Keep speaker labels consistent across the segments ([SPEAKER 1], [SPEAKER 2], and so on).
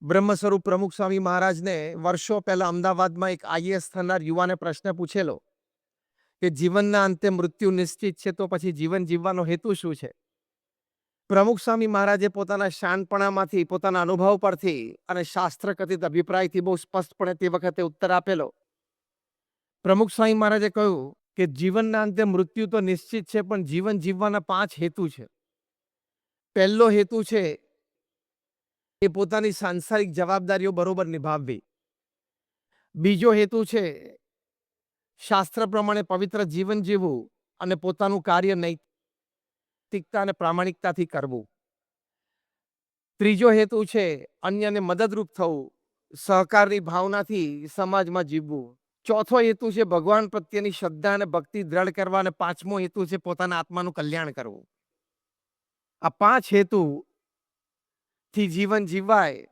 [SPEAKER 1] બ્રહ્મ સ્વરૂપ પ્રમુખ સ્વામી મહારાજને વર્ષો પહેલા અમદાવાદમાં એક આઈએએસ થનાર યુવાને પ્રશ્ન પૂછેલો કે જીવનના અંતે મૃત્યુ નિશ્ચિત છે તો પછી જીવન જીવવાનો હેતુ શું છે? પ્રમુખ સ્વામી મહારાજે પોતાના શાંતપણામાંથી, પોતાના અનુભવ પરથી અને શાસ્ત્ર કથિત અભિપ્રાયથી બહુ સ્પષ્ટપણે તે વખતે ઉત્તર આપેલો. પ્રમુખ સ્વામી મહારાજે કહ્યું કે જીવનના અંતે મૃત્યુ તો નિશ્ચિત છે, પણ જીવન જીવવાના 5 હેતુ છે. પહેલો હેતુ છે એ પોતાની સાંસારિક જવાબદારીઓ બરોબર નિભાવવી. બીજો હેતુ છે શાસ્ત્ર પ્રમાણે પવિત્ર જીવન જીવવું અને પોતાનું કાર્ય નૈતિકતા અને પ્રામાણિકતાથી કરવું. ત્રીજો હેતુ છે અન્યને મદદરૂપ થવું, સહકારની ભાવનાથી સમાજમાં જીવવું. ચોથો હેતુ છે ભગવાન પ્રત્યેની શ્રદ્ધા અને ભક્તિ દ્રઢ કરવા, અને પાંચમો હેતુ છે પોતાના આત્માનું કલ્યાણ કરવું. આ 5 હેતુથી જીવન જીવાય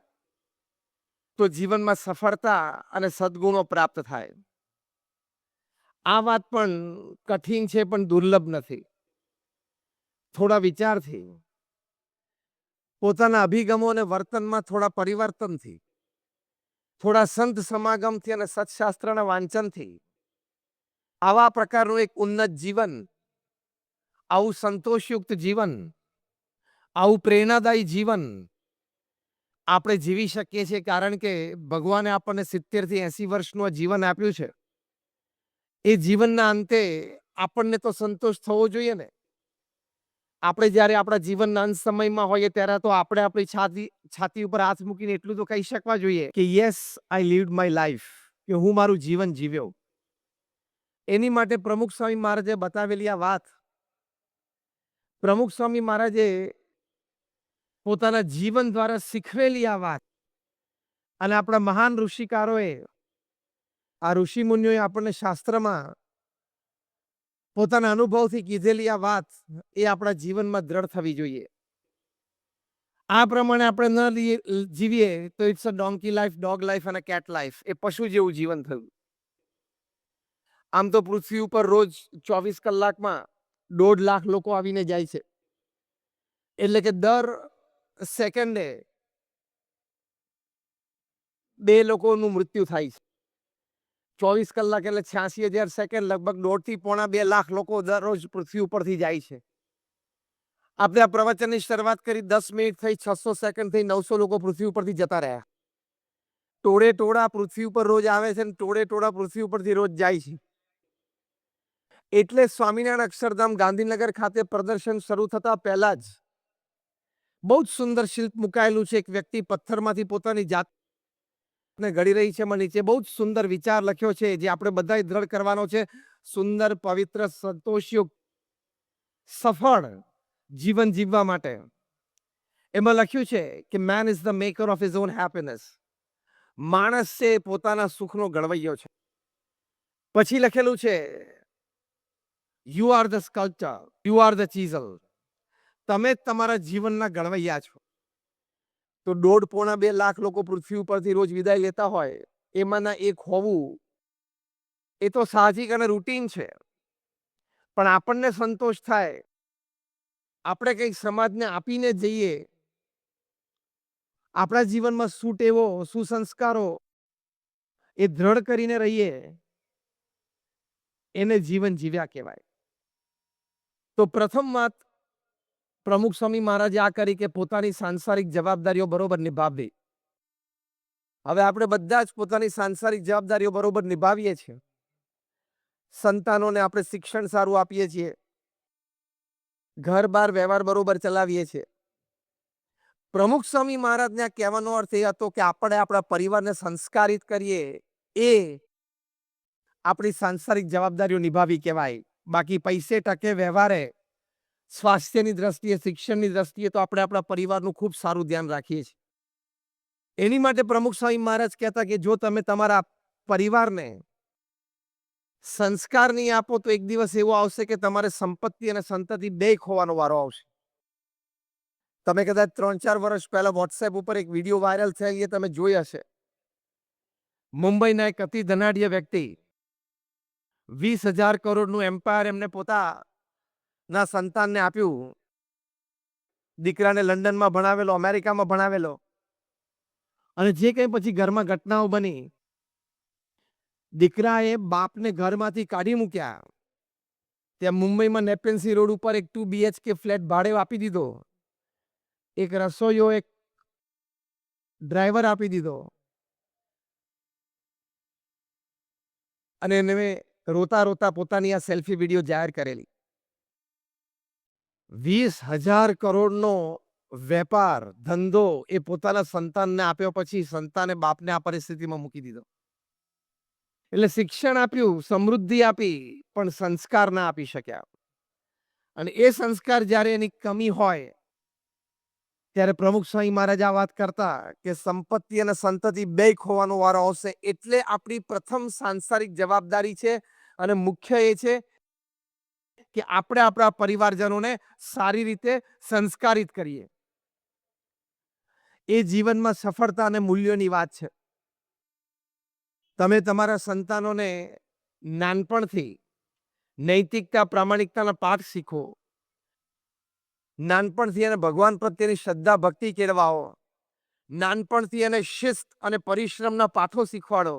[SPEAKER 1] તો જીવનમાં સફળતા અને સદ્ગુણો પ્રાપ્ત થાય. આ વાત પણ કઠિન છે, પણ દુર્લભ નથી. થોડા વિચારથી, પોતાના અભિગમો અને વર્તનમાં થોડા પરિવર્તનથી, થોડા સંત સમાગમથી અને સત્શાસ્ત્રના વાંચનથી આવા પ્રકારનું એક ઉન્નત જીવન, આવું સંતોષયુક્ત જીવન, આવું પ્રેરણાદાયી જીવન આપણે જીવી શકીએ છીએ. કારણ કે ભગવાને આપણને 70 થી 80 વર્ષનું આ જીવન આપ્યું છે. એ જીવનના અંતે આપણને તો સંતોષ થવો જોઈએ ને. આપણે જ્યારે આપણા જીવનના અંત સમયમાં હોઈએ ત્યારે તો આપણે આપણી છાતી ઉપર હાથ મૂકીને એટલું તો કહી શકવા જોઈએ કે યસ, આઈ લીવ્ડ માય લાઈફ, કે હું મારું જીવન જીવ્યો. એની માટે પ્રમુખ સ્વામી મહારાજે બતાવેલી આ વાત, પ્રમુખ સ્વામી મહારાજે પોતાના જીવન દ્વારા શીખવેલી આ વાત, અને આપણા મહાન ઋષિકારોએ, આ ઋષિ મુનિઓએ આપણને શાસ્ત્રમાં પોતાના અનુભવથી કીધેલી આ વાત એ આપણા જીવનમાં દ્રઢ થવી જોઈએ. આ પ્રમાણે આપણે ન જીવીએ તો it's a donkey life, dog life અને કેટ લાઈફ. એ પશુ જેવું જીવન થયું. આમ તો પૃથ્વી ઉપર રોજ 24 કલાકમાં 1.5 લાખ લોકો આવીને જાય છે. એટલે કે દર સેકન્ડે 2 લોકોનું મૃત્યુ થાય છે. 24 કલાક એટલે 86,000 સેકન્ડ, લગભગ 1.5 થી પોણા 2 લાખ લોકો દરરોજ પૃથ્વી ઉપરથી જાય છે. આપણે આ પ્રવચનની શરૂઆત કરી 10 મિનિટ થઈ, 600 સેકન્ડ થઈ, 900 લોકો પૃથ્વી ઉપરથી જતા રહ્યા. ટોળે ટોળા પૃથ્વી ઉપર રોજ આવે છે, અને ટોળે ટોળા પૃથ્વી ઉપરથી રોજ જાય છે. એટલે સ્વામિનારાયણ અક્ષરધામ ગાંધીનગર ખાતે પ્રદર્શન શરૂ થતા પહેલા જ બહુ જ સુંદર શિલ્પ મુકાયેલું છે. એક વ્યક્તિ પથ્થરમાંથી પોતાની જાતને ઘડી રહી છે. એમાં નીચે બહુ જ સુંદર વિચાર લખ્યો છે, જે આપણે બધાએ દ્રઢ કરવાનો છે. સુંદર, પવિત્ર, સંતોષયુક્ત, સફળ જીવન જીવવા માટે એમાં લખ્યું છે કે man is the maker of his own happiness. માણસ છે પોતાના સુખનો ઘડવૈયો છે. પછી લખેલું છે you are the sculptor, you are the chisel. તમે જ તમારા જીવનના ઘડવૈયા છો. તો 1.5 પોણા 2 લાખ લોકો પૃથ્વી ઉપરથી રોજ વિદાય લેતા હોય, એમાંના એક હોવું એ તો સાહજિક અને રૂટીન છે. પણ આપણને સંતોષ થાય, આપણે કંઈક સમાજને આપીને જઈએ, આપણા જીવનમાં સુટેવો, સુસંસ્કારો એ દ્રઢ કરીને રહીએ, એને જીવન જીવ્યા કહેવાય. તો પ્રથમ વાત પ્રમુખ સ્વામી મહારાજે આ કરી કે પોતાની સાંસારિક જવાબદારીઓ બરોબર નિભાવવી. હવે આપણે બધા જ પોતાની સાંસારિક જવાબદારીઓ બરોબર નિભાવીએ છીએ. સંતાનોને આપણે શિક્ષણ સારું આપીએ છીએ, ઘર બાર વ્યવહાર બરોબર ચલાવીએ છીએ. પ્રમુખ સ્વામી મહારાજને આ કહેવાનો અર્થ એ હતો કે આપણે આપણા પરિવારને સંસ્કારિત કરીએ, એ આપણી સાંસારિક જવાબદારીઓ નિભાવી કહેવાય. બાકી પૈસે ટકે વ્યવહારે, સ્વાસ્થ્યની દ્રષ્ટિએ, શિક્ષણની દ્રષ્ટિએ તો આપણે આપણા પરિવારનું ખૂબ સારું ધ્યાન રાખીએ છીએ. એની માટે પ્રમુખ સ્વામી મહારાજ કહેતા કે જો તમે તમારા પરિવારને સંસ્કાર નહીં આપો તો એક દિવસ એવો આવશે કે તમારે સંપત્તિ અને સંતતિ બે ખોવાનો વારો આવશે. તમે કદાચ 3-4 વર્ષ પહેલા વોટ્સએપ ઉપર એક વિડીયો વાયરલ થયેલી એ તમે જોઈ હશે. મુંબઈના એક અતિ ધનાઢ્ય વ્યક્તિ 20,000 કરોડનું એમ્પાયર એમને પોતાના સંતાનને આપ્યું. દીકરાને લંડનમાં ભણાવેલો, અમેરિકામાં ભણાવેલો. અને જે કંઈ પછી ઘરમાં ઘટનાઓ બની, દીકરાએ બાપને ઘરમાંથી કાઢી મૂક્યા. ત્યાં મુંબઈમાં નેપેન્સી રોડ ઉપર એક 2 BHK ફ્લેટ ભાડે આપી દીધો. એક રસોઈયો, એક ડ્રાઈવર આપી દીધો. અને એને રોતા રોતા પોતાની આ સેલ્ફી વિડીયો જાહેર કરેલી. 20,000 કરોડનો વેપાર ધંધો એ પોતાના સંતાનને આપ્યો, પછી સંતાને બાપને આ પરિસ્થિતિમાં મૂકી દીધો. એટલે શિક્ષણ આપ્યું, સમૃદ્ધિ આપી, પણ સંસ્કાર ના આપી શક્યા. અને એ સંસ્કાર જ્યારે એની કમી હોય ત્યારે પ્રમુખ સ્વામી મહારાજ આ વાત કરતા કે સંપત્તિ અને સંતતિ બે ખોવાનો વારો આવશે. એટલે આપણી પ્રથમ સાંસારિક જવાબદારી છે અને મુખ્ય એ છે કે આપણે આપણા પરિવારજનોને સારી રીતે સંસ્કારિત કરીએ. એ જીવનમાં સફળતા અને મૂલ્યોની વાત છે. તમે તમારા સંતાનોને નાનપણથી નૈતિકતા, પ્રામાણિકતાના પાઠ શીખો. નાનપણથી એને ભગવાન પ્રત્યેની શ્રદ્ધા, ભક્તિ કેળવાઓ. નાનપણથી એને શિસ્ત અને પરિશ્રમના પાઠો શીખવાડો.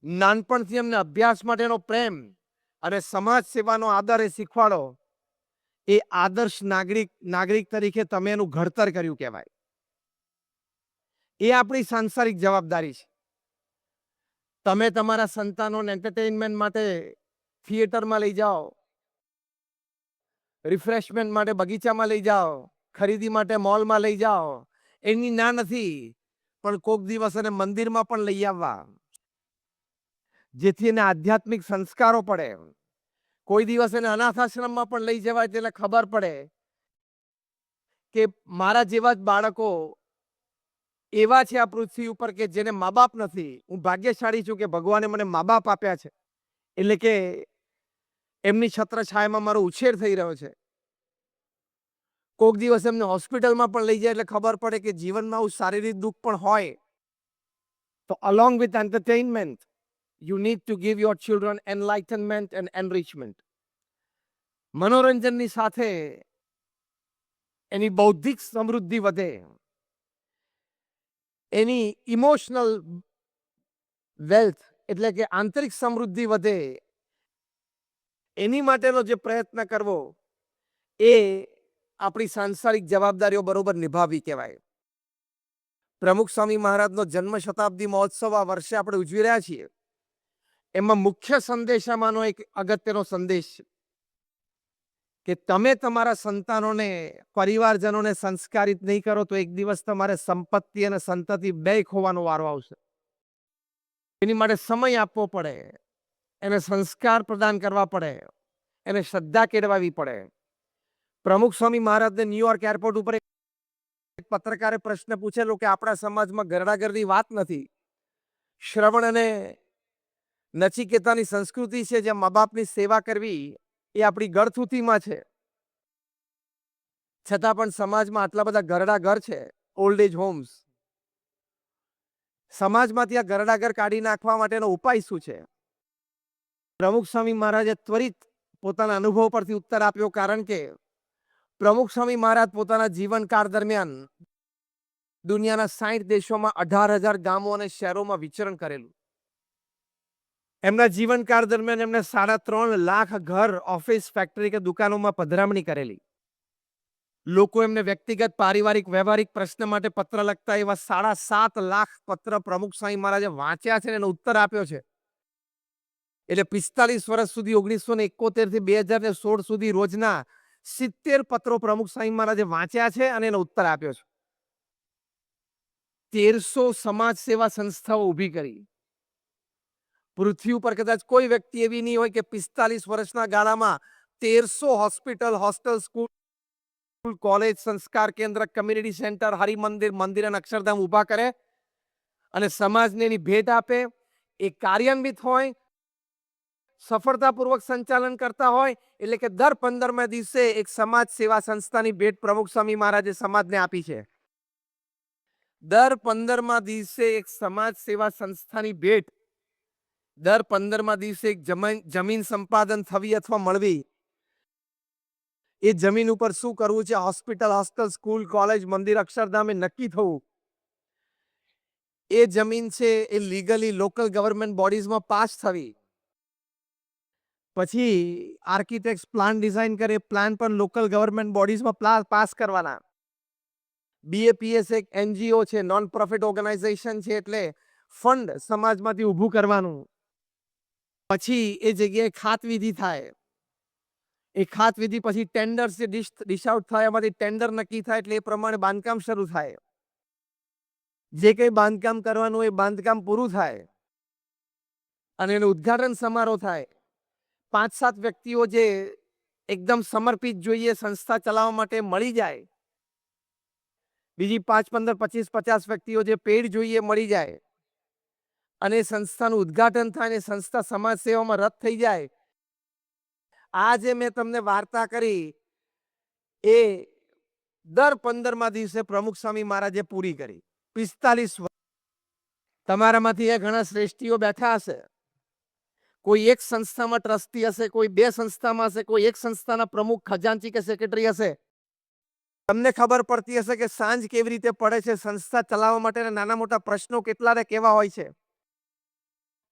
[SPEAKER 1] નાનપણથી એમને અભ્યાસ માટેનો પ્રેમ અને સમાજ સેવાનો આદર એ શીખવાડો. એ આદર્શ નાગરિક તરીકે તમે એનું ઘડતર કર્યું કહેવાય. એ આપણી સાંસારિક જવાબદારી છે. તમે તમારા સંતાનોને એન્ટરટેઇનમેન્ટ માટે થિયેટરમાં લઈ જાઓ, રિફ્રેશમેન્ટ માટે બગીચામાં લઈ જાઓ, ખરીદી માટે મોલમાં લઈ જાઓ, એની ના નથી, પણ કોક દિવસ એને મંદિરમાં પણ લઈ આવવા, જેથી એને આધ્યાત્મિક સંસ્કારો પડે. કોઈ દિવસ એને અનાથાશ્રમમાં પણ લઈ જવાય, તેને ખબર પડે કે મારા જેવા જ બાળકો એવા છે આ પૃથ્વી ઉપર કે જેને મા બાપ નથી. હું ભાગ્યશાળી છું કે ભગવાને મને મા બાપ આપ્યા છે, એટલે કે એમની છત્રછાયામાં મારો ઉછેર થઈ રહ્યો છે. કોક દિવસ એમને હોસ્પિટલમાં પણ લઈ જાય એટલે ખબર પડે કે જીવનમાં આવું શારીરિક દુઃખ પણ હોય. તો along with entertainment, you need to give your children enlightenment and enrichment. મનોરંજનની સાથે એની બૌદ્ધિક સમૃદ્ધિ વધે, એની ઇમોશનલ વેલ્થ એટલે કે આંતરિક સમૃદ્ધિ વધે, એની માટેનો જે પ્રયત્ન કરવો એ આપણી સાંસારિક જવાબદારીઓ બરોબર નિભાવવી કહેવાય. પ્રમુખ સ્વામી મહારાજનો જન્મ શતાબ્દી મહોત્સવ આ વર્ષે આપણે ઉજવી રહ્યા છીએ. એમાં મુખ્ય સંદેશામાંનો એક અગત્યનો સંદેશ છે કે તમે તમારા સંતાનોને, પરિવારજનોને સંસ્કારિત નહીં કરો તો એક દિવસ તમારે સંપત્તિ અને સંતતિ બે ખોવાનો વારો આવશે. એની માટે સમય આપવો પડે, એને સંસ્કાર પ્રદાન કરવા પડે, એને શ્રદ્ધા કેળવાવી પડે. પ્રમુખ સ્વામી મહારાજને ન્યુયોર્ક એરપોર્ટ ઉપર એક પત્રકારે પ્રશ્ન પૂછેલો કે આપણા સમાજમાં ગરડાગરની વાત નથી. શ્રવણ અને નચિકેતાની સંસ્કૃતિ છે, જ્યાં મા બાપની સેવા કરવી એ આપણી ગળથૂથીમાં છે. છતાં પણ સમાજમાં આટલા બધા ઘરડા ઘર છે, ઓલ્ડ એજ હોમ્સ. સમાજમાંથી આ ઘરડા ઘર કાઢી નાખવા માટેનો ઉપાય શું છે? પ્રમુખ સ્વામી મહારાજે ત્વરિત પોતાના અનુભવ પરથી ઉત્તર આપ્યો. કારણ કે પ્રમુખ સ્વામી મહારાજ પોતાના જીવનકાળ દરમિયાન દુનિયાના 60 દેશોમાં 18,000 ગામો અને શહેરોમાં વિચરણ કરેલું. એમના જીવનકાળ દરમિયાન એમને 3.5 લાખ ઘર, ઓફિસ, ફેક્ટરી કે દુકાનોમાં પધરામણી કરેલી. લોકો એમને વ્યક્તિગત, પારિવારિક, વ્યવહારિક પ્રશ્ન માટે પત્ર લખતા, એવા 7.5 લાખ પત્ર પ્રમુખ સ્વામી મહારાજે વાંચ્યા છે અને એનો ઉત્તર આપ્યો છે. એટલે 45 વર્ષ સુધી 1971 થી 2016 સુધી રોજના 70 પત્રો પ્રમુખ સ્વામી મહારાજે વાંચ્યા છે અને એનો ઉત્તર આપ્યો છે. 1300 સમાજ સેવા સંસ્થાઓ ઊભી કરી. પૃથ્વી ઉપર કદાચ કોઈ વ્યક્તિ એવી નહીં હોય કે 45 વર્ષના ગાળામાં 1300 હોસ્પિટલ, હોસ્ટેલ, સ્કૂલ, કોલેજ, સંસ્કાર કેન્દ્ર, કમ્યુનિટી સેન્ટર, હરિમંદિર, મંદિર અને અક્ષરધામ ઊભા કરે અને સમાજને એની ભેટ આપે. એ કાર્યાન્વિત હોય, સફળતાપૂર્વક સંચાલન કરતા હોય, એટલે કે દર 15મા દિવસે એક સમાજ સેવા સંસ્થાની ભેટ પ્રમુખ સ્વામી મહારાજે સમાજને આપી છે. દર 15મા દિવસે એક સમાજ સેવા સંસ્થાની ભેટ, દર 15મા દિવસે એક જમીન સંપાદન થવી અથવા મળવી. એ જમીન ઉપર શું કરવું છે, હોસ્પિટલ, હોસ્ટેલ, સ્કૂલ, કોલેજ, મંદિર, અક્ષરધામ એ નક્કી થવું. એ જમીન છે એ લીગલી લોકલ ગવર્મેન્ટ બોડીઝમાં પાસ થવી, પછી આર્કિટેક્ટ પ્લાન ડિઝાઇન કરે, પ્લાન પણ લોકલ ગવર્મેન્ટ બોડીઝમાં પાસ કરવાના. બીએપીએસ એક એનજીઓ છે, નોન પ્રોફિટ ઓર્ગેનાઇઝેશન છે, એટલે ફંડ સમાજમાંથી ઊભું કરવાનું. પછી એ જગ્યાએ ખાતવિધિ થાય, એ ખાતવિધિ પછી ટેન્ડર ડિશ આઉટ થાય, એમાંથી ટેન્ડર નક્કી થાય એટલે એ પ્રમાણે બાંધકામ શરૂ થાય. જે કંઈ બાંધકામ કરવાનું એ બાંધકામ પૂરું થાય અને એનું ઉદ્ઘાટન સમારોહ થાય. 5-7 વ્યક્તિઓ જે એકદમ સમર્પિત જોઈએ સંસ્થા ચલાવવા માટે મળી જાય, બીજી 5, 15, 25, 50 વ્યક્તિઓ જે પેડ જોઈએ મળી જાય અને સંસ્થાનું ઉદ્ઘાટન થાય અને સંસ્થા સમાજ સેવામાં રત થઈ જાય. આ જે મેં તમને વાર્તા કરી એ દર 15મા દિવસે પ્રમુખ સ્વામી મહારાજે પૂરી કરી. 45 વર્ષ. તમારામાંથી એ ઘણા શ્રેષ્ઠીઓ બેઠા હશે. કોઈ એક સંસ્થામાં ટ્રસ્ટી હશે, કોઈ 2 સંસ્થામાં હશે, કોઈ એક સંસ્થાના પ્રમુખ, ખજાનચી કે સેક્રેટરી હશે. તમને ખબર પડતી હશે કે સાંજ કેવી રીતે પડે છે, સંસ્થા ચલાવવા માટેના નાના મોટા પ્રશ્નો કેટલા ને કેવા હોય છે.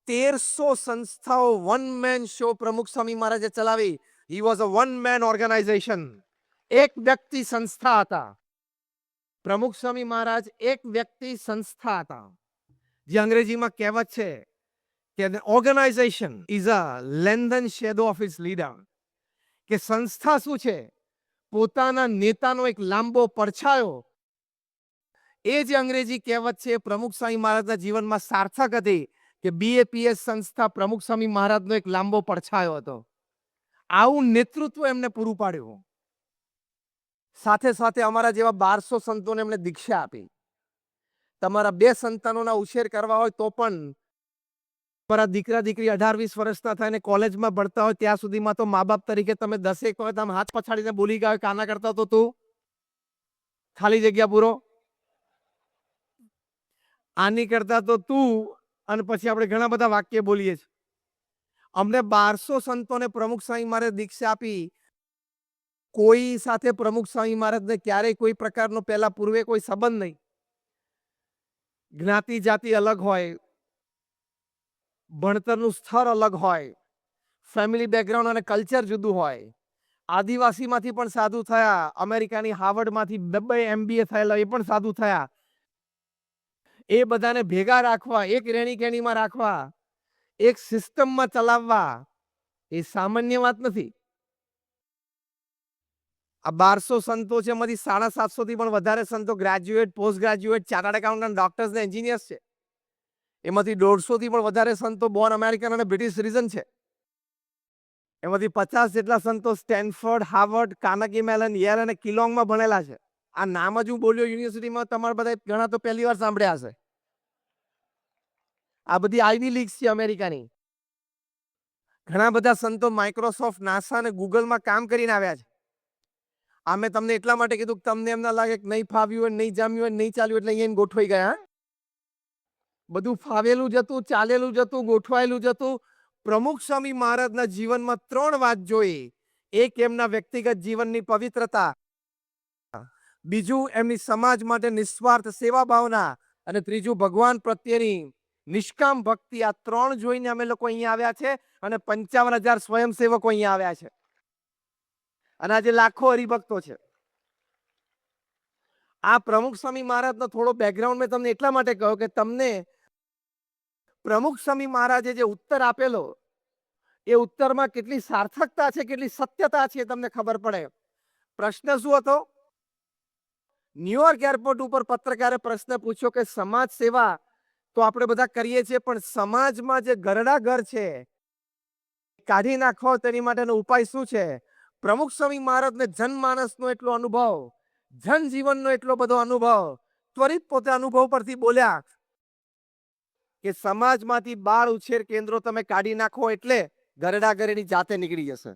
[SPEAKER 1] 1300 સંસ્થાઓ વન મેન શો પ્રમુખ સ્વામી મહારાજે ચલાવી. He was a one man organisation. એક વ્યક્તિ સંસ્થા હતા. પ્રમુખ સ્વામી મહારાજ એક વ્યક્તિ સંસ્થા હતા. જે અંગ્રેજીમાં કહેવત છે કે an organization is a length and shadow of its leader. કે સંસ્થા શું છે? પોતાના નેતાનો એક લાંબો પડછાયો. એ જે અંગ્રેજી કહેવત છે પ્રમુખ સ્વામી મહારાજના જીવનમાં સાર્થક હતી કે બીએપીએસ સંસ્થા પ્રમુખ સ્વામી મહારાજનો એક લાંબો પડછાયો હતો. આવું નેતૃત્વ એમને પૂરું પાડ્યું. સાથે સાથે અમારા જેવા 1200 સંતોને એમણે દીક્ષા આપી. તમારા 2 સંતાનોના ઉછેર કરવા હોય તો પણ તમારા દીકરા દીકરી 18-20 વર્ષના થાય ને કોલેજમાં ભણતા હોય ત્યાં સુધીમાં તો મા બાપ તરીકે તમે 10 એક વખત આમ હાથ પછાડીને બોલી ગયા કે આના કરતા તો તું ખાલી જગ્યા પૂરો, આની કરતા તો તું, અને પછી આપણે ઘણા બધા વાક્ય બોલીએ છીએ. અમને 1200 સંતોને પ્રમુખ સ્વામી મહારાજે દીક્ષા આપી. કોઈ સાથે પ્રમુખ સ્વામી મહારાજને ક્યારેય કોઈ પ્રકારનો પહેલા પૂર્વે કોઈ સંબંધ નહીં. જ્ઞાતિ જાતિ અલગ હોય, ભણતરનું સ્તર અલગ હોય, ફેમિલી બેકગ્રાઉન્ડ અને કલ્ચર જુદું હોય. આદિવાસીમાંથી પણ સાધુ થયા, અમેરિકાની હાર્વર્ડમાંથી 2 MBA થયેલા એ પણ સાધુ થયા. એ બધાને ભેગા રાખવા, એક રેણી કેણીમાં રાખવા, એક સિસ્ટમમાં ચલાવવા એ સામાન્ય વાત નથી. આ 1200 સંતો છે, એમાંથી 750 થી પણ વધારે સંતો graduate, post graduate, chartered accountant, doctors ને એન્જિનિયર્સ છે. એમાંથી 150 થી પણ વધારે સંતો બોર્ન અમેરિકન અને બ્રિટિશ સિટીઝન છે. એમાંથી 50 જેટલા સંતો Stanford, Harvard, Carnegie melon, Yale અને કિલોંગમાં ભણેલા છે. આ નામ જ હું બોલ્યો યુનિવર્સિટીમાં તમારા બધા ઘણા તો પહેલી વાર સાંભળ્યા હશે. આ બધી આઈવી લીગ્સ છે અમેરિકાની. ઘણા બધા સંતો માઇક્રોસોફ્ટ, નાસા અને ગૂગલમાં કામ કરીને આવ્યા છે. આ મેં તમને એટલા માટે કીધું કે તમને એમ ના લાગે કે નહીં ફાવ્યું હોય, નહીં જામ્યું હોય, નહીં ચાલ્યું એટલે અહીંયા ગોઠવાઈ ગયા. બધું ફાવેલું જ હતું, ચાલેલું જ હતું, ગોઠવાયેલું જ હતું. પ્રમુખ સ્વામી મહારાજના જીવનમાં 3 વાત જોઈ. એક એમના વ્યક્તિગત જીવનની પવિત્રતા, બીજું એમની સમાજ માટે નિસ્વાર્થ સેવા ભાવના, અને ત્રીજું ભગવાન પ્રત્યેની નિષ્કામ ભક્તિ. આ 3 જોઈને અમે લોકો અહીંયા આવ્યા છે અને 55,000 સ્વયંસેવકો અહીંયા આવ્યા છે અને આજે લાખો હરિભક્તો છે. આ પ્રમુખ સ્વામી મહારાજનો થોડો બેકગ્રાઉન્ડ મેં તમને એટલા માટે કહ્યું કે તમને પ્રમુખ સ્વામી મહારાજે જે ઉત્તર આપેલો એ ઉત્તરમાં કેટલી સાર્થકતા છે, કેટલી સત્યતા છે તમને ખબર પડે. પ્રશ્ન શું હતો? ન્યુયોર્ક એરપોર્ટ ઉપર પત્રકારે પ્રશ્ન પૂછ્યો કે સમાજ સેવા તો આપણે બધા કરીએ છીએ, પણ સમાજમાં જે ઘરડા ઘર છે કાઢી નાખો તેની માટેનો ઉપાય શું છે? પ્રમુખ સ્વામી મહારાજને જનમાનસનો એટલો અનુભવ, જનજીવનનો એટલો બધો અનુભવ, ત્વરિત પોતે અનુભવ પરથી બોલ્યા કે સમાજમાંથી બાળ ઉછેર કેન્દ્રો તમે કાઢી નાખો એટલે ઘરડા ઘરેની જાતે નીકળી જશે.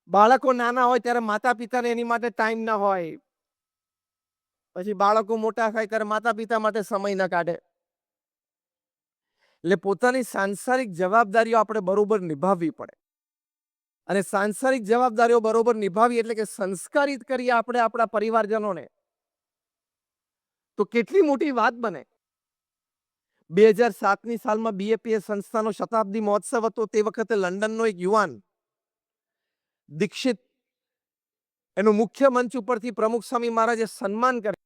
[SPEAKER 1] બાળકો નાના હોય ત્યારે માતા પિતાને એની માટે ટાઈમ ના હોય, પછી બાળકો મોટા થાય ત્યારે માતા પિતા માટે સમય ન કાઢે. એટલે પોતાની સાંસારિક જવાબદારીઓ આપણે બરોબર નિભાવવી પડે. અને સાંસારિક જવાબદારીઓ બરોબર નિભાવી એટલે કે સંસ્કારિત કરીએ આપણે આપણા પરિવારજનોને, તો કેટલી મોટી વાત બને. 2007ની સાલમાં બીએપીએસ સંસ્થાનો શતાબ્દી મહોત્સવ હતો. તે વખતે લંડનનો એક યુવાન દીક્ષિત એનું મુખ્ય મંચ ઉપરથી પ્રમુખ સ્વામી મહારાજે સન્માન કરે.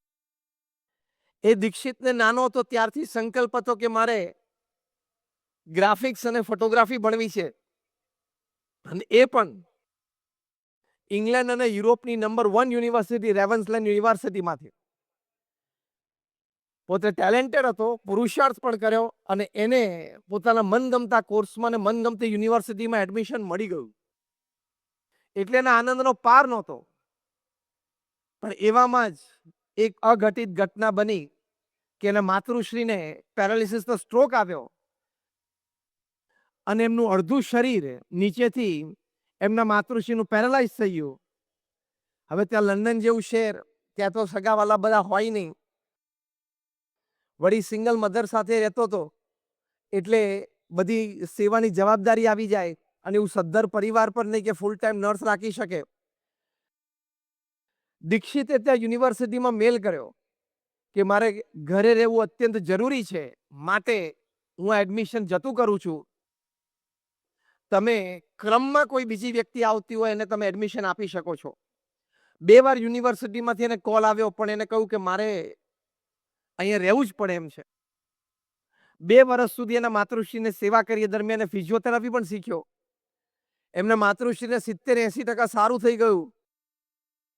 [SPEAKER 1] એ દીક્ષિતને નાનો હતો ત્યારથી સંકલ્પ હતો કે મારે ગ્રાફિક્સ અને ફોટોગ્રાફી ભણવી છે, અને એ પણ ઇંગ્લેન્ડ અને યુરોપની નંબર 1 યુનિવર્સિટી રેવન્સલેન્ડ યુનિવર્સિટીમાંથી. પોતે ટેલેન્ટેડ હતો, પુરુષાર્થ પણ કર્યો, અને એને પોતાના મનગમતા કોર્સમાં અને મનગમતી યુનિવર્સિટીમાં એડમિશન મળી ગયું. એટલે એના આનંદનો પાર નહોતો. પણ એવામાં જ એક અઘટિત ઘટના બની કે એના માતૃશ્રીને પેરાલિસિસનો સ્ટ્રોક આવ્યો અને એમનું અડધું શરીર નીચેથી એમના માતૃશ્રીનું પેરાલાઇઝ થઈ ગયું. હવે ત્યાં લંડન જેવું શહેર, ત્યાં તો સગાવાલા બધા હોય નહીં. વળી સિંગલ મધર સાથે રહેતો હતો, એટલે બધી સેવાની જવાબદારી આવી જાય, અને એવું સદ્ધર પરિવાર પર નહીં કે ફૂલ ટાઈમ નર્સ રાખી શકે. દીક્ષિતે ત્યાં યુનિવર્સિટીમાં મેલ કર્યો કે મારે ઘરે રહેવું અત્યંત જરૂરી છે, માટે હું એડમિશન જતું કરું છું. તમે ક્રમમાં કોઈ બીજી વ્યક્તિ આવતી હોય એને તમે એડમિશન આપી શકો છો. 2 વાર યુનિવર્સિટીમાંથી એને કોલ આવ્યો, પણ એને કહ્યું કે મારે અહીંયા રહેવું જ પડે એમ છે. 2 વર્ષ સુધી એના માતૃશ્રીને સેવા કરી. દરમિયાન ફિઝિયોથેરાપી પણ શીખ્યો. એમના માતૃશ્રીને 70-80% સારું થઈ ગયું.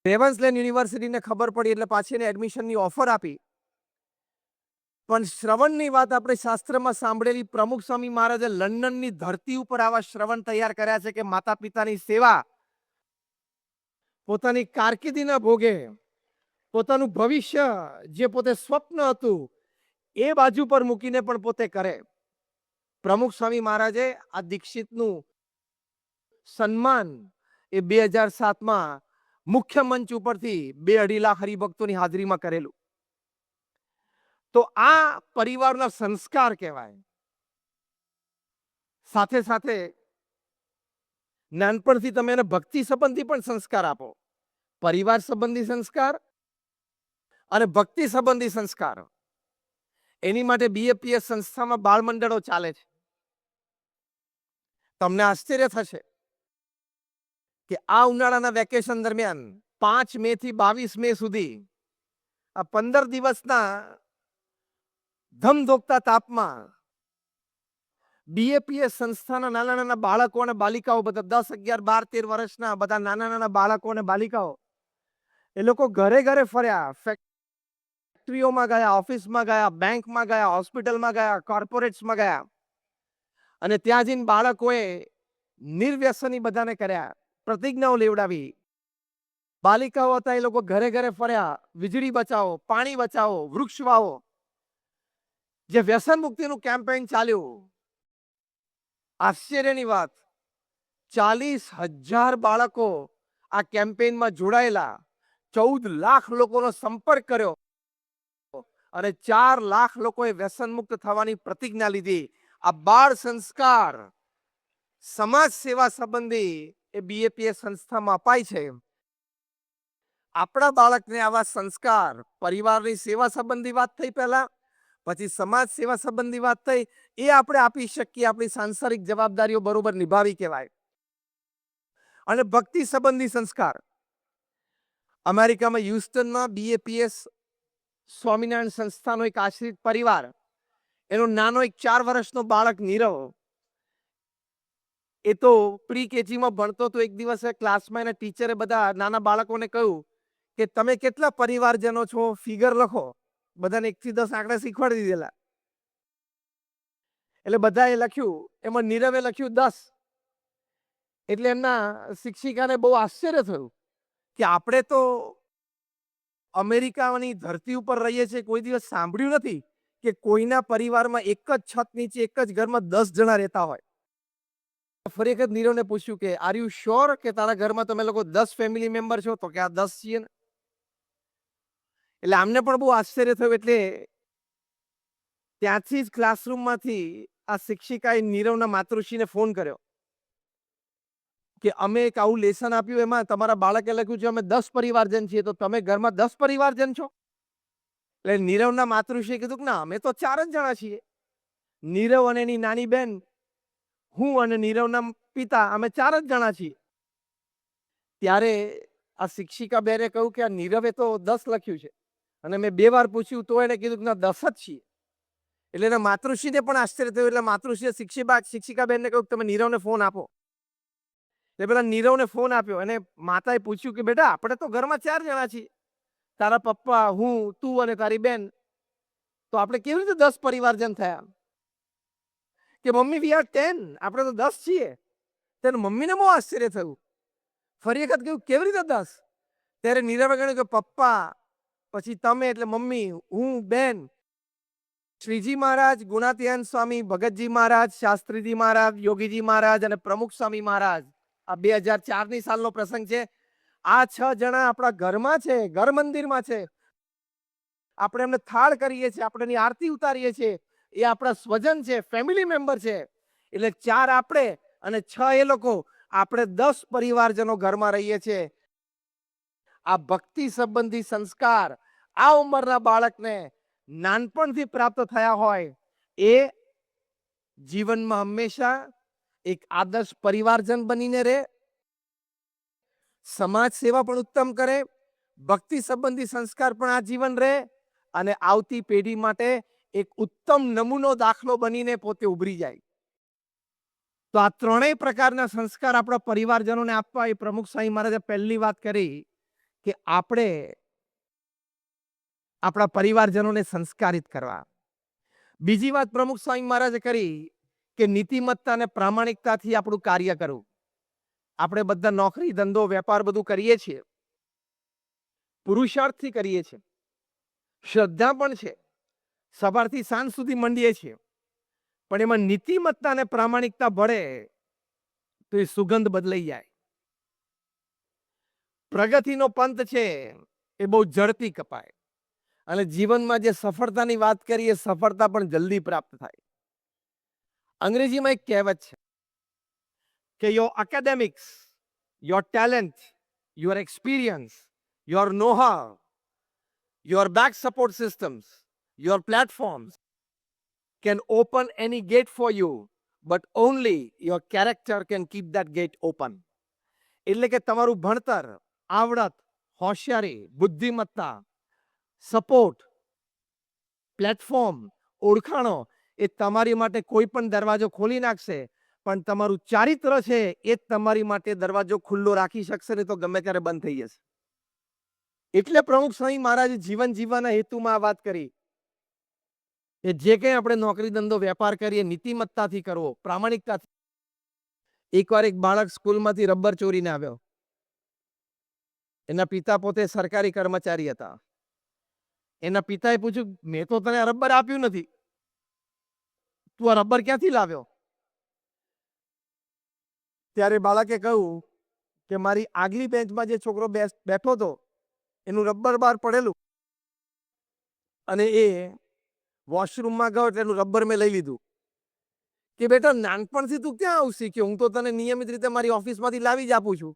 [SPEAKER 1] રેવન્સલેન્ડ યુનિવર્સિટીને ખબર પડી એટલે પાછી એને એડમિશનની ઓફર આપી. પણ શ્રવણની વાત આપણે શાસ્ત્રમાં સાંભળેલી, પ્રમુખ સ્વામી મહારાજે લંડનની ધરતી ઉપર આવા શ્રવણ તૈયાર કર્યા છે કે માતા પિતાની સેવા પોતાની કારકિર્દીના ભોગે, પોતાનું ભવિષ્ય જે પોતે સ્વપ્ન હતું એ બાજુ પર મૂકીને પણ પોતે કરે. પ્રમુખ સ્વામી મહારાજે આ દીક્ષિતનું સન્માન એ 2007માં મુખ્ય મંચ ઉપરથી 2-2.5 લાખ હરિભક્તોની હાજરીમાં કરેલું. તો આ પરિવારના સંસ્કાર કહેવાય. સાથે સાથે નાનપણથી તમે એને ભક્તિ સંબંધી પણ સંસ્કાર આપો. પરિવાર સંબંધી સંસ્કાર અને ભક્તિ સંબંધી સંસ્કાર. એની માટે બીએપીએસ સંસ્થામાં બાળ મંડળો ચાલે છે. તમને આશ્ચર્ય થશે કે આ ઉનાળાના વેકેશન દરમિયાન 5 મે થી 22 મે સુધી આ 15 દિવસના ધમધોકતા તાપમાં બીએપીએસ સંસ્થાના નાના નાના બાળકો અને બાલિકાઓ, બધા 10, 11, 12, 13 વર્ષના બધા નાના નાના બાળકો અને બાલિકાઓ, એ લોકો ઘરે ઘરે ફર્યા. ફેક્ટરીઓમાં ગયા, ઓફિસમાં ગયા, બેંકમાં ગયા, હોસ્પિટલમાં ગયા, કોર્પોરેટ્સમાં ગયા, અને ત્યાં જઈને બાળકોએ નિર્વ્યસની બધાને કર્યા, પ્રતિજ્ઞાઓ લેવડાવી. બાલિકાઓ હતા એ લોકો ઘરે ઘરે ફર્યા, વીજળી બચાવો, પાણી બચાવો, વૃક્ષ વાવો, જે વ્યસન મુક્તિનું કેમ્પેઇન ચાલ્યું. આશ્ચર્યની વાત, 40,000 બાળકો આ કેમ્પેઇનમાં જોડાયેલા, 14 લાખ લોકોનો સંપર્ક કર્યો, અને 4 લાખ લોકોએ વ્યસન મુક્ત થવાની પ્રતિજ્ઞા લીધી. આ બાળ સંસ્કાર સમાજ સેવા સંબંધી એ બીએપીએસ સંસ્થામાં અપાય છે. આપણા બાળકને આવા સંસ્કાર, પરિવારની સેવા સંબંધી વાત થઈ પહેલા, પછી સમાજ સેવા સંબંધી વાત થઈ, એ આપણે આપી શકીએ. આપણી સાંસારિક જવાબદારીઓ બરોબર નિભાવી કહેવાય. અને ભક્તિ સંબંધી સંસ્કાર, અમેરિકામાં હ્યુસ્ટનમાં બીએપીએસ સ્વામિનારાયણ સંસ્થાનો એક આશ્રિત પરિવાર, એનો નાનો એક 4 વર્ષનો બાળક નીરવ, એ તો પ્રી કેજીમાં ભણતો તો એક દિવસ ક્લાસમાં એના ટીચરે બધા નાના બાળકોને કહ્યું કે તમે કેટલા પરિવારજનો છો, ફિગર લખો. બધાને 1 થી 10 આંકડા શીખવાડી દીધેલા. એટલે બધાએ લખ્યું, એમાં નીરવે લખ્યું 10. એટલે એમના શિક્ષિકાને બહુ આશ્ચર્ય થયું કે આપણે તો અમેરિકાની ધરતી ઉપર રહીએ છીએ, કોઈ દિવસ સાંભળ્યું નથી કે કોઈના પરિવારમાં એક જ છત નીચે, એક જ ઘરમાં 10 જણા રહેતા હોય. ફરી એક નીરવને પૂછ્યું કે આર યુ શ્યોર કે તારા ઘરમાં તમે લોકો 10 ફેમિલી મેમ્બર છો? તો કે આ 10 છીએ ને. એટલે આમને પણ બહુ આશ્ચર્ય થયું. એટલે ત્યાંથી જ ક્લાસરૂમમાંથી આ શિક્ષિકાએ નીરવના માતૃશ્રીને ફોન કર્યો કે અમે એક આવું લેસન આપ્યું, એમાં તમારા બાળકે લખ્યું છે અમે 10 પરિવારજન છીએ, તો તમે ઘરમાં 10 પરિવારજન છો? એટલે નીરવના માતૃશ્રીએ કીધું કે ના, અમે તો 4 જ જણા છીએ. નીરવ અને એની નાની બેન, હું અને નીરવના પિતા, અમે 4 જ જણા છીએ. ત્યારે આ શિક્ષિકા બેને કહ્યું કે આ નીરવે તો 10 લખ્યું છે, અને મેં 2 વાર પૂછ્યું તો એને કીધું કે ના 10 જ છીએ. એટલે એના માતૃશ્રીને પણ આશ્ચર્ય થયું. એટલે માતૃશ્રીએ શિક્ષિકા બેનને કહ્યું કે તમે નીરવને ફોન આપો. એટલે પેલા નીરવને ફોન આપ્યો અને માતાએ પૂછ્યું કે બેટા આપણે તો ઘરમાં 4 જણા છીએ, તારા પપ્પા, હું, તું અને તારી બેન, તો આપણે કેવી રીતે 10 પરિવારજન થયા? કે મમ્મી વી આર 10, આપણે તો 10 છીએ. ત્યારે મમ્મીને બહુ આશ્ચર્ય થયું. ફરી વખત કહ્યું કેવી રીતે 10? ત્યારે નીરવે કહ્યું કે પપ્પા, પછી તમે એટલે મમ્મી, હું, બેન, શ્રીજી મહારાજ, ગુણાતીયન સ્વામી, ભગતજી મહારાજ, શાસ્ત્રીજી મહારાજ, યોગીજી મહારાજ અને પ્રમુખ સ્વામી મહારાજ. આ 2004ની સાલનો પ્રસંગ છે. આ 6 જણા આપણા ઘરમાં છે, ઘર મંદિરમાં છે. આપણે એમને થાળ કરીએ છીએ, આપણે એની આરતી ઉતારીએ છીએ. એ આપણા સ્વજન છે, ફેમિલી મેમ્બર છે. એટલે 4 આપણે અને 6 એ લોકો. આપણે 10 પરિવારજનો ઘરમાં રહીએ છીએ. આ ભક્તિ સંબંધી સંસ્કાર આ ઉંમરના બાળકને નાનપણથી પ્રાપ્ત થયા હોય, એ જીવનમાં હંમેશા એક આદર્શ પરિવારજન બનીને રહે, સમાજ સેવા પણ ઉત્તમ કરે, ભક્તિ સંબંધી સંસ્કાર પણ આજીવન રહે, અને આવતી પેઢી માટે એક ઉત્તમ નમૂનો દાખલો બનીને પોતે ઉભરી જાય. તો આ 3 પ્રકારના સંસ્કાર આપણા પરિવારજનોને આપવા એ પ્રમુખ સ્વામી મહારાજે પહેલી વાત કરી કે આપણે આપણા પરિવારજનોને સંસ્કારિત કરવા. બીજી વાત પ્રમુખ સ્વામી મહારાજે કરી કે નીતિમત્તા અને પ્રામાણિકતાથી આપણું કાર્ય કરવું. આપણે બધા નોકરી, ધંધો, વેપાર બધું કરીએ છીએ, પુરુષાર્થથી કરીએ છીએ, શ્રદ્ધા પણ છે, સવારથી સાંજ સુધી મંડીએ છીએ, પણ એમાં નીતિમત્તા અને પ્રામાણિકતા ભળે તો એ સુગંધ બદલાઈ જાય. પ્રગતિનો પંથ છે એ બહુ ઝડપી કપાય, અને જીવનમાં જે સફળતાની વાત કરીએ, સફળતા પણ જલ્દી પ્રાપ્ત થાય. અંગ્રેજીમાં એક કહેવત છે કે your academics, your talent, your experience, your know-how, your back support systems, your platforms can open any gate for you, but only your character can keep that gate open. એટલે કે તમારું ભણતર, આવડત, હોશિયારી, બુદ્ધિમત્તા, સપોર્ટ, પ્લેટફોર્મ, ઓળખાણો એ તમારી માટે કોઈ પણ દરવાજો ખોલી નાખશે, પણ તમારું ચારિત્ર છે એ જ તમારી માટે દરવાજો ખુલ્લો રાખી શકશે, નહીં તો ગમે ત્યારે બંધ થઈ જશે. એટલે પ્રમુખ સ્વામી મહારાજે જીવન જીવવાના હેતુમાં આ વાત કરી કે જે કંઈ આપણે નોકરી, ધંધો, વેપાર કરીએ નીતિમત્તાથી કરવો, પ્રામાણિકતાથી. એકવાર એક બાળક સ્કૂલમાંથી રબર ચોરીને આવ્યો. એના પિતા પોતે સરકારી કર્મચારી હતા. એના પિતાએ પૂછ્યું, મેં તો તને રબર આપ્યું નથી, તું આ રબર ક્યાંથી લાવ્યો? ત્યારે બાળકે કહ્યું કે મારી આગલી બેન્ચમાં જે છોકરો બેઠો હતો એનું રબર બહાર પડેલું, અને એ વોશરૂમમાં ગયો એટલે એનું રબર મેં લઈ લીધું. કે બેટા નાનપણથી તું ક્યાં આવું શીખ્યો? હું તો તને નિયમિત રીતે મારી ઓફિસમાંથી લાવી જ આપું છું.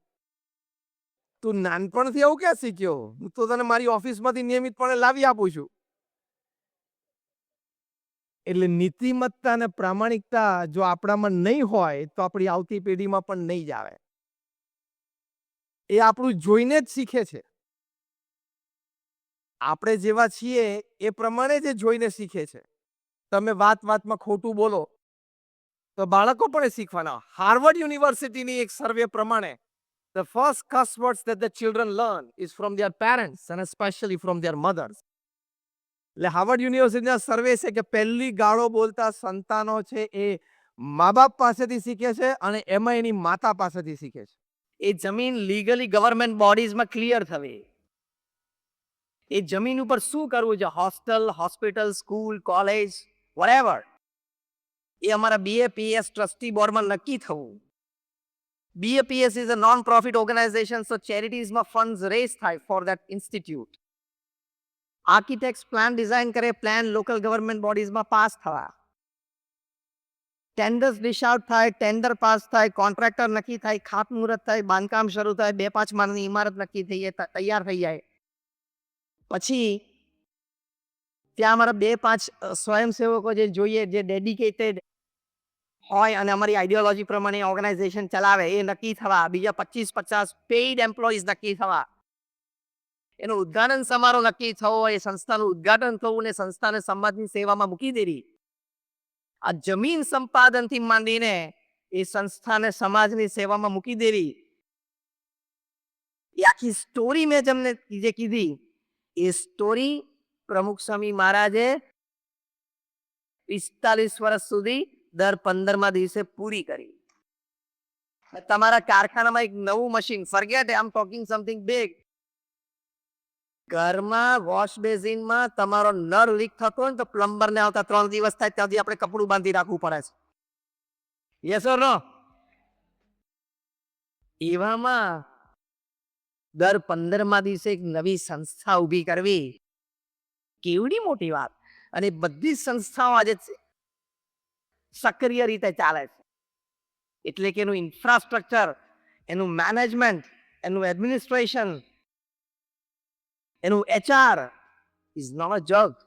[SPEAKER 1] તું નાનપણથી આવું ક્યાં શીખ્યો? હું તો તને મારી ઓફિસમાંથી નિયમિતપણે લાવી આપું છું. એટલે નીતિમત્તા અને પ્રામાણિકતા જો આપણામાં નહીં હોય તો આપણી આવતી પેઢીમાં પણ નહીં જ આવે. એ આપણું જોઈને જ શીખે છે. આપણે જેવા છીએ એ પ્રમાણે જ જોઈને શીખે છે. તમે વાતમાં ખોટું બોલો તો બાળકો પણ શીખવાના. હાર્વર્ડ યુનિવર્સિટીની એક સર્વે પ્રમાણે the first cuss words that the children learn is from their parents and especially from their mothers. એટલે હાર્વર્ડ યુનિવર્સિટીના સર્વે છે કે પહેલી ગાળો બોલતા સંતાનો છે એ મા બાપ પાસેથી શીખે છે, અને એમાં એની માતા પાસેથી શીખે છે. એ જમીન લીગલી ગવર્મેન્ટ બોડીઝમાં ક્લિયર થવી. એ જમીન ઉપર શું કરવું છે, hostel, hospital, school, college, whatever, એ અમારા BAPS ટ્રસ્ટી બોર્ડમાં નક્કી થવું. BAPS is a non-profit organization, so charities માં funds raise થાય for that institute. Architects plan design કરે, પ્લાન લોકલ ગવર્મેન્ટ બોડીઝમાં પાસ થવા. ટેન્ડર્સ ડિશ આઉટ થાય, ટેન્ડર પાસ થાય, કોન્ટ્રાક્ટર નક્કી થાય, ખાતમુહૂર્ત થાય, બાંધકામ શરૂ થાય, 2-5 માળની ઇમારત નક્કી થઈ જાય, તૈયાર થઈ જાય. પછી
[SPEAKER 2] ત્યાં અમારા 2-5 સ્વયંસેવકો જે જોઈએ, જે ડેડિકેટેડ હોય અને અમારી આઈડિયોલોજી પ્રમાણે ઓર્ગેનાઇઝેશન ચલાવે, એ નક્કી થવા. બીજા 25-50 પેઇડ એમ્પ્લોઈઝ નક્કી થવા. એનું ઉદ્ઘાટન સમારોહ નક્કી થવો, એ સંસ્થાનું ઉદ્ઘાટન થવું ને સંસ્થાને સમાજની સેવામાં મૂકી દેવી. આ જમીન સંપાદનથી માંડીને એ સંસ્થાને સમાજની સેવામાં મૂકી દેવી. એ આખી સ્ટોરી મેં તમને જે કીધી, એ સ્ટોરી પ્રમુખ સ્વામી મહારાજે 45 વર્ષ સુધી દર 15મા દિવસે પૂરી કરી. તમારા કારખાનામાં એક નવું machine, forget I am talking something big, ઘરમાં વોશ બેસિનમાં તમારો નળ લીક થતો હોય ને તો પ્લમ્બરને આવતા 3 દિવસ થાય ત્યાંથી આપણે કપડું બાંધી રાખવું પડે છે. યસ ઓર નો? એવામાં દર 15મા દિવસે એક નવી સંસ્થા ઊભી કરવી, કેવડી મોટી વાત. અને બધી સંસ્થાઓ આજે સક્રિય રીતે ચાલે છે. એટલે કે એનું ઇન્ફ્રાસ્ટ્રક્ચર, એનું મેનેજમેન્ટ, એનું એડમિનિસ્ટ્રેશન, એનું HR is not a joke.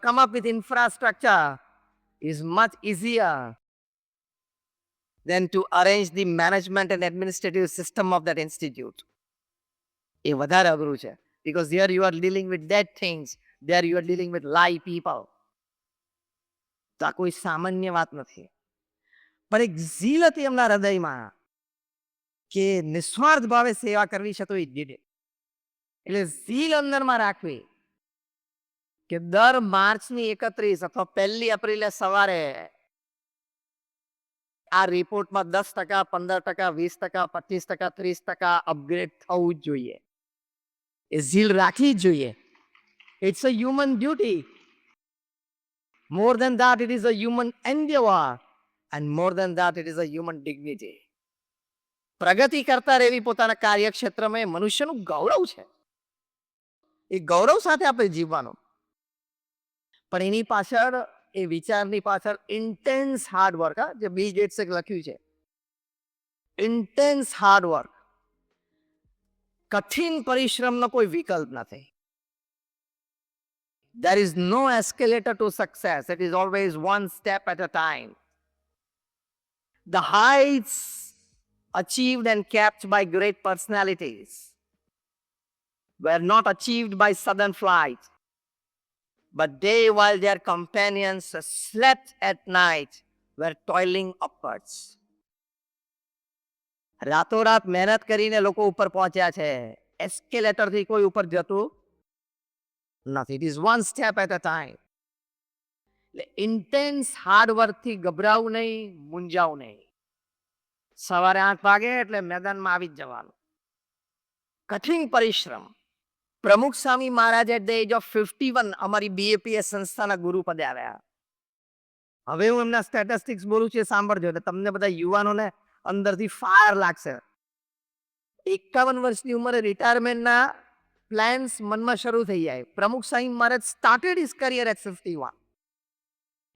[SPEAKER 2] Come up with infrastructure is much easier than to arrange the management and administrative system of that institute. એ વધારે અઘરું છે. Because here you are dealing with dead things, there you are dealing with live people. તો આ કોઈ સામાન્ય વાત નથી. પણ એક ઝીલ હતી એમના હૃદયમાં કે નિસ્વાર્થ ભાવે સેવા કરવી છે, તો એ did it. એટલે ઝીલ અંદરમાં રાખવી કે દર માર્ચની 31 અથવા 1 એપ્રિલે સવારે આ રિપોર્ટમાં 10%, 15%, 20%, 25%, 30% અપગ્રેડ થવું જ જોઈએ. એ ઝીલ રાખવી જ જોઈએ. It's a human duty. More than that, it is a human endeavor. And more than that, it is a human dignity. પ્રગતિ કરતા રહેવી પોતાના કાર્યક્ષેત્રમાં, એ મનુષ્યનું ગૌરવ છે. એ ગૌરવ સાથે આપણે જીવવાનું. પણ એની પાછળ, એ વિચારની પાછળ ઇન્ટેન્સ હાર્ડ વર્ક, જે બિલ ગેટ્સે લખ્યું છે, ઇન્ટેન્સ હાર્ડ વર્ક, કઠિન પરિશ્રમનો કોઈ વિકલ્પ નથી. There is no escalator to success. It is always one step at a time. The heights achieved and kept by great personalities were not achieved by sudden flight, but they, while their companions slept at night, were toiling upwards. રાતોરાત મહેનત કરીને લોકો ઉપર પહોંચ્યા છે. એસ્કેલેટરથી કોઈ ઉપર જતું નથી. It is one step at a time. એટલે ઇન્ટેન્સ હાર્ડ વર્કથી ગભરાવું નહીં, મૂંઝાવું નહીં. સવારે 8 વાગે એટલે મેદાનમાં આવી જ જવાનું. કઠિન પરિશ્રમ. પ્રમુખ Swami Maharaj at the age of 51 અમારી BAPS સંસ્થાના ગુરુ પદે આવ્યા. હવે હું એમના સ્ટેટિસ્ટિક્સ બોલું છું, સાંભળજો એટલે તમને બધા યુવાનોને અંદરથી ફાયર લાગશે. 51 વર્ષની ઉંમરે રિટાયરમેન્ટના પ્લાન્સ મનમાં શરૂ થઈ જાય. પ્રમુખ Swami Maharaj started his career at 51.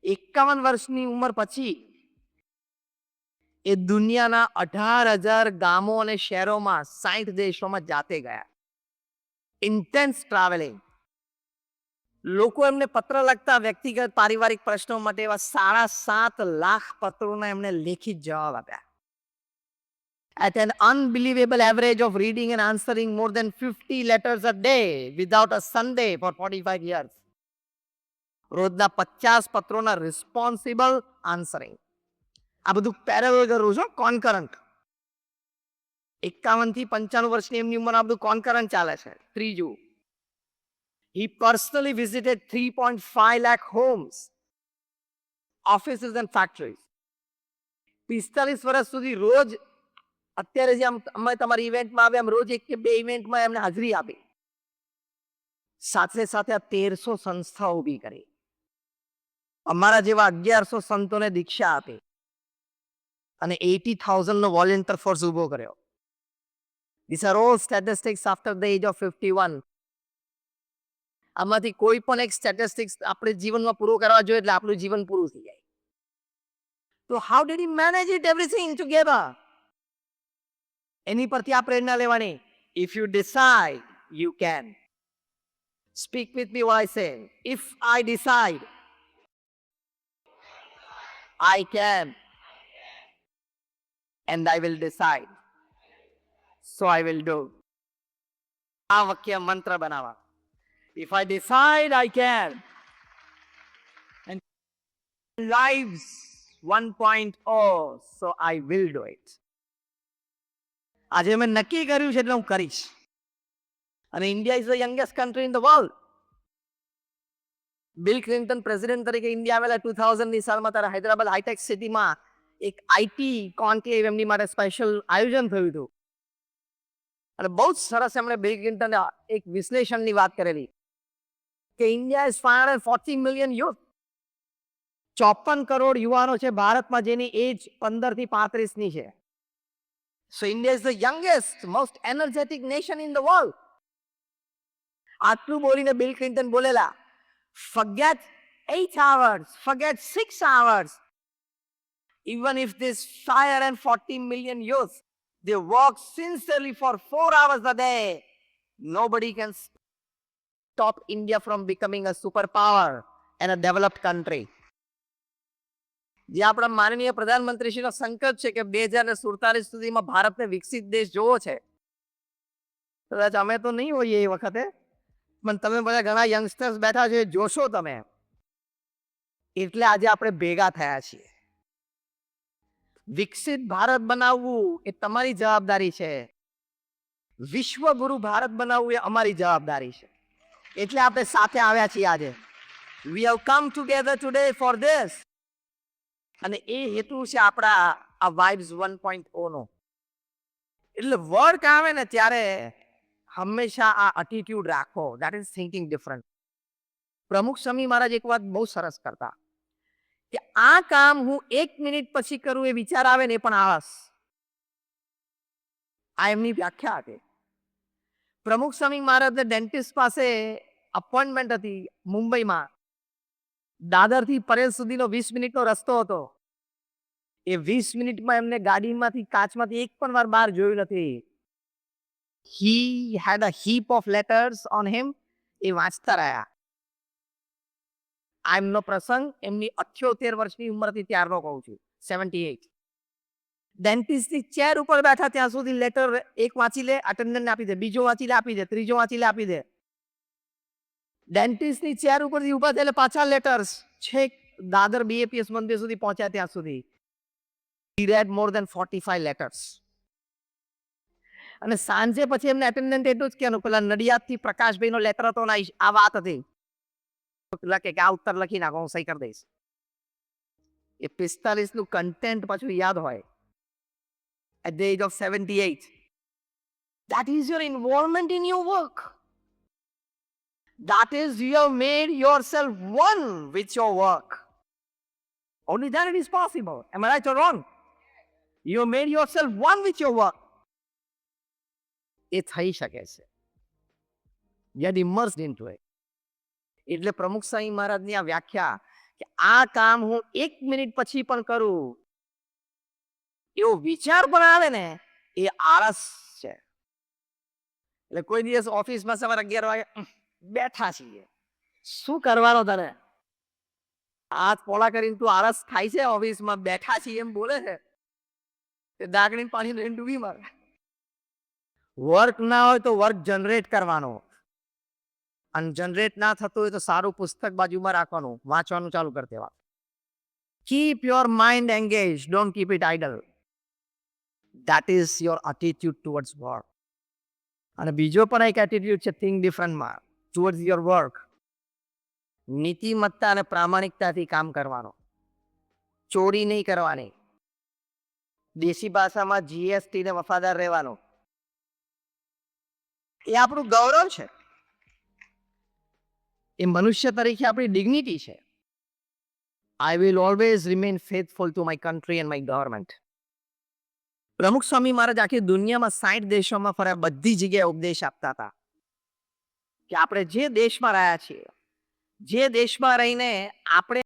[SPEAKER 2] 51 વર્ષની ઉંમર પછી એ દુનિયાના 18,000 ગામો અને શહેરોમાં 60 દેશોમાં જાતે ગયા. Intense travelling. લોકો એમને પત્ર લખતા, વ્યક્તિગત પારિવારિક પ્રશ્નો માટે એવા 7.5 લાખ પત્રોના એમને લેખિત જવાબ આપ્યા. At an unbelievable average of reading and answering more than 50 letters a day without a Sunday for 45 years. રોજના 50 પત્રોના રિસ્પોન્સિબલ આન્સરિંગ. આ બધું પેરેલલ કરવું છે, કોન્કરન્ટ. 51 થી 95 વર્ષની એમની ઉંમર આ બધું કોન્કરન્ટ ચાલે છે. ત્રીજું, he personally visited 3.5 lakh homes, offices and factories. 45 વર્ષ સુધી રોજ, અત્યારે જેમ અમે તમારી ઇવેન્ટમાં આવે એમ રોજ 1 કે 2 ઇવેન્ટમાં એમને હાજરી આપી. સાથે સાથે આ 1300 સંસ્થાઓ ઊભી કરી. અમારા જેવા 1100 સંતોને દીક્ષા આપી અને 80,000 નો વોલેન્ટિયર ફોર્સ ઊભો કર્યો. These are all statistics after the age of 51. આમાંથી કોઈ પણ એક સ્ટેટિસ્ટિક્સ આપણે જીવનમાં પૂરો કરવા જોઈએ એટલે આપણું જીવન પૂરું થઈ જાય. તો how did he manage it everything together? એની પરથી આ પ્રેરણા લેવાની. If you decide, you can. Speak with me what I say. If I decide, I can, and I will decide. So I will do. આ વાક્ય મંત્ર બનાવવા. If I decide, I can. And lives 1.0, so I will do it. આજે મેં નક્કી કર્યું છે એટલે હું કરીશ. અને India is the youngest country in the world. Bill Clinton president તરીકે ઇન્ડિયા આવેલા 2000ની સાલમાં ત્યારે હૈદરાબાદ હાઈટેક સિટીમાં એક આઈટી કોન્ક્લેવ એમની માટે સ્પેશિયલ આયોજન થયું હતું. અને બહુ જ સરસ એમણે બિલ ક્લિન્ટને એક વિશ્લેષણની વાત કરેલી કે India is 540 million youth. 54 crore યુવાનો છે ભારતમાં જેની એજ 15 થી 35ની છે. So India is the youngest most energetic nation in the world. આટલું બોલીને બિલ ક્લિન્ટન બોલેલા, forget 8 hours, forget 6 hours. Even if this 540 million youth, they work sincerely for 4 hours a day, nobody can stop India from becoming a superpower and a developed country. જે આપણા માનનીય પ્રધાનમંત્રીશ્રીનો સંકલ્પ છે કે 2047 સુધીમાં ભારતને વિકસિત દેશ જોવો છે. કદાચ અમે તો નહીં હોઈએ એ વખતે, પણ તમે બધા ઘણા યંગસ્ટર્સ બેઠા છો એ જોશો તમે. એટલે આજે આપણે ભેગા થયા છીએ. વિકસિત ભારત બનાવવું એ તમારી જવાબદારી છે. વિશ્વગુરુ ભારત બનાવવું એ અમારી જવાબદારી છે. એટલે આપણે સાથે આવ્યા છીએ આજે. We have come together today for this. અને એ હેતુ છે આપણા આ વાઇબ્સ 1.0 નો. એટલે વર્ક આવે ને ત્યારે હંમેશા આ એટીટ્યુડ રાખો. That is thinking different. પ્રમુખ સ્વામી મહારાજ એક વાત બહુ સરસ કરતા કે આ કામ હું 1 મિનિટ પછી કરું એ વિચાર આવે ને એ પણ આળસ. આ એમની વ્યાખ્યા હતી. પ્રમુખ સ્વામી મહારાજને ડેન્ટિસ્ટ પાસે અપોઇન્ટમેન્ટ હતી મુંબઈમાં. દાદરથી પરેલ સુધીનો 20 મિનિટનો રસ્તો હતો. એ 20 મિનિટમાં એમને ગાડીમાંથી કાચમાંથી એક પણ વાર બહાર જોયું નથી. He had a heap of letters on him. એ વાંચતા રહ્યા. આ એમનો પ્રસંગ એમની 78 વર્ષની ઉંમર હતી ત્યારનો કહું છું, 78. ડેન્ટિસ્ટની ચેર ઉપર બેઠા ત્યાં સુધી લેટર એક વાંચી લે, અટેન્ડન્ટને આપી દે, બીજો વાંચી લે આપી દે, ત્રીજો વાંચી લે આપી દે. ડેન્ટિસ્ટની ચેર ઉપરથી ઊભા થયા એટલે પાછા લેટર્સ છેક દાદર બીએપીએસ મંદિર સુધી પહોંચ્યા ત્યાં સુધી. He read more than 45 letters. અને સાંજે પછી એમને અટેન્ડન્ટ એટલું જ કહેવાનું, પેલા નડિયાદથી પ્રકાશભાઈનો લેટર હતો ને આ વાત હતી, લખે કે આ ઉત્તર લખી નાખો, હું સહી કરી દઈશ. એ 45 નું કન્ટેન્ટ પાછું યાદ હોય. At the age of 78. That is your involvement in your work. That is, you have made yourself one with your work. Only then it is possible. Am I right or wrong? You have made yourself one with your work. એ થઈ શકે છે. Get immersed into it. એટલે પ્રમુખ સ્વામી મહારાજની આ વ્યાખ્યા કે આ કામ હું 1 મિનિટ પછી પણ કરું એવો વિચાર પણ આવે ને એ આળસ છે. એટલે કોઈ દિવસ ઓફિસમાં સવારે 11 વાગે બેઠા છીએ, શું કરવાનો તને? હાથ પોળા કરીને તું આળસ થાય છે, ઓફિસમાં બેઠા છીએ એમ બોલે છે. તે દાગડીને પાણી લઈને ડૂબી મારે. વર્ક ના હોય તો વર્ક જનરેટ કરવાનો, અને જનરેટ ના થતું હોય તો સારું પુસ્તક બાજુમાં રાખવાનું, વાંચવાનું ચાલુ કરી દેવાનું. Keep your mind engaged, don't keep it idle. That is your attitude towards work. અને બીજો પણ એક એટીટ્યુડ છે થિંક ડિફરન્ટમાં towards your work. નીતિમત્તા અને પ્રામાણિકતાથી કામ કરવાનો, ચોરી નહીં કરવાની. દેશી ભાષામાં જીએસટી ને વફાદાર રહેવાનો. એ આપણું ગૌરવ છે. એ મનુષ્ય તરીકે આપણી ડિગ્નિટી છે. I will always remain faithful to my country and my government. પ્રમુખ સ્વામી મહારાજ આખી દુનિયામાં 60 દેશોમાં ફર્યા, બધી જગ્યાએ ઉપદેશ આપતા હતા કે આપણે જે દેશમાં રહ્યા છીએ, જે દેશમાં રહીને આપણે